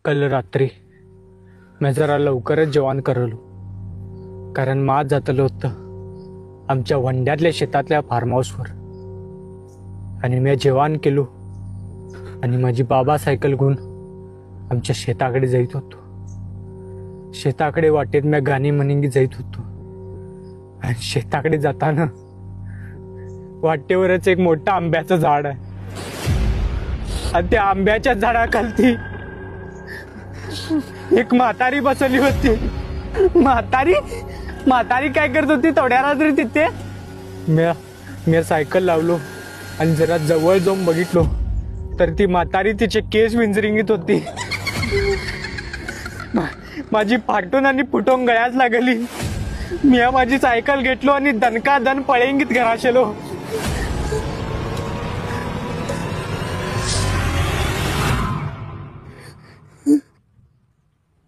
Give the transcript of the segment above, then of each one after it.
कल रात्री मी जरा लवकरच जेवण करलो, कारण माज जातलं होतं आमच्या वंड्यातल्या शेतातल्या फार्म हाऊसवर. आणि मी जेवण केलो आणि माझी बाबा सायकल घेऊन आमच्या शेताकडे जात होतो. शेताकडे वाटेत मी गाणी म्हणिंगी जात होतो. आणि शेताकडे जाताना वाटेवरच एक मोठं आंब्याचं झाड आहे. आणि त्या आंब्याच्या झाडाखालती एक म्हातारी बसली होती. म्हातारी काय करत होती थोड्या रात्री तिथे? मी सायकल लावलो आणि जरा जवळ जाऊन बघितलो तर ती म्हातारी तिचे केस विंचरिंगीत होती. माझी फाटून आणि फुटून गळ्यात लागली. मी माझी सायकल घेतलो आणि दणकादण पळेंगीत घराशेलो.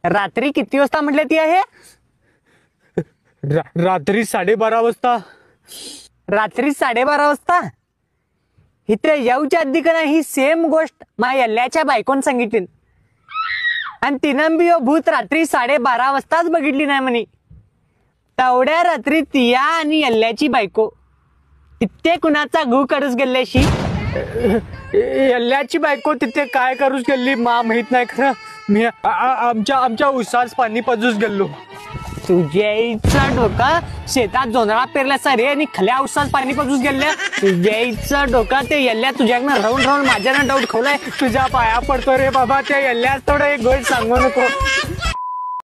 रात्री किती वाजता म्हटले ती आहे? रात्री 12:30 वाजता. रात्री 12:30 वाजता इथे येऊच्या आधी का ही सेम गोष्ट माझ्या यल्ल्याच्या बायकोन सांगितली. आणि तिनं बी भूत रात्री 12:30 वाजताच बघितली नाही म्हणे. तेवढ्या रात्री तिया आणि यल्ल्याची बायको तिथे कुणाचा गहू करूच गेल्याशी. यल्ल्याची बायको तिथे काय करूच गेली माहित नाही. खरं मी आमच्या उसास पाणी पाजूच गेलो. तुझ्या इच्छा डोका शेतात जोंधळा पेरला सारे आणि खल्या उसात पाणी पाजूच गेल्या. तुझ्या इच्छा डोका ते यल्ल्या तुझ्याकडनं राहून माझ्यानं डाऊट खोलाय. तुझ्या पाया पडतो रे बाबा, त्या यल्ल्यास थोडं एक गोष्ट सांगू नको.